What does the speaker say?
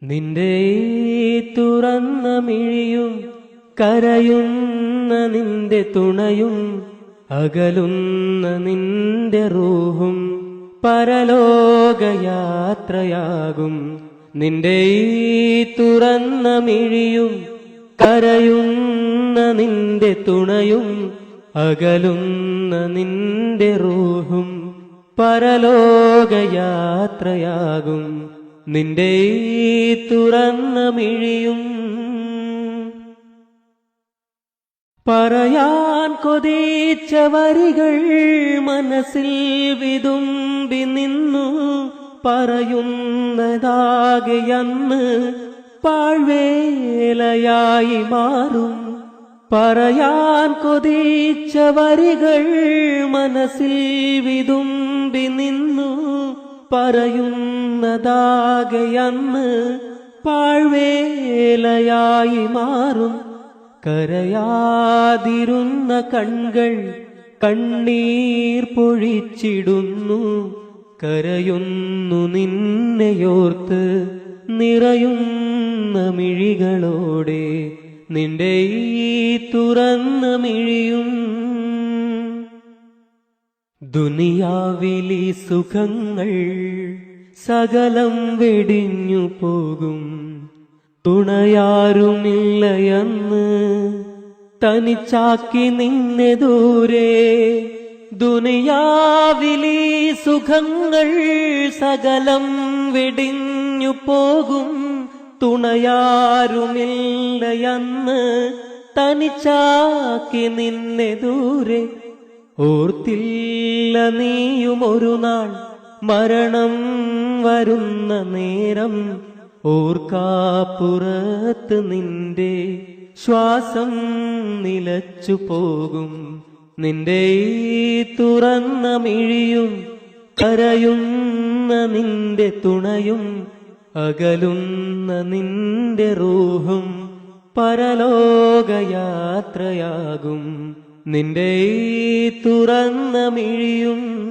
നിന്റെ തുറന്ന മിഴിയും കരയുന്ന നിന്റെ തുണയും അകലുന്ന നിന്റെ റൂഹും പരലോകയാത്രയാകും. നിന്റെ തുറന്ന മിഴിയും കരയുന്ന നിന്റെ തുണയും അകലുന്ന നിന്റെ റൂഹും പരലോകയാത്രയാകും. നിന്റെ തുറന്ന മിഴിയും പറയാൻ കൊതിച്ച വരികൾ മനസ്സിൽ വിതുമ്പി നിന്നു. പറയുന്നതാകെയന്ന് പാഴ്വേലയായി മാറും. പറയാൻ കൊതിച്ച വരികൾ മനസ്സിൽ വിതുമ്പി നിന്നു. പറയുന്നതാകെയന്ന് പാഴ്വേലയായി മാറും. കരയാതിരുന്ന കൺകൾ കണ്ണീർ പൊഴിച്ചിടുന്നു. കരയുന്നു നിന്നെയോർത്ത് നിറയുന്ന മിഴികളോടെ. നിന്റെ തുറന്ന മിഴിയും ദുനിയാവിലി സുഖങ്ങൾ സകലം വെടിഞ്ഞു പോകും. തുണയാരുമില്ലയെന്ന് തനിച്ചാക്കി നിന്നെ ദൂരെ. ദുനിയാവിലി സുഖങ്ങൾ സകലം വെടിഞ്ഞു പോകും. തുണയാരുമില്ലയെന്ന് തനിച്ചാക്കി നിന്നെ ദൂരെ. ഓർത്തില്ല നീയും ഒരു നാൾ മരണം വരുന്ന നേരം. ഓർക്കാപ്പുറത്ത് നിന്റെ ശ്വാസം നിലച്ചു പോകും. നിന്റെ തുറന്ന മിഴിയും കരയുന്ന നിന്റെ തുണയും അകലുന്ന നിന്റെ റൂഹും പരലോകയാത്രയാകും. നിന്റെ തുറന്ന മിഴിയും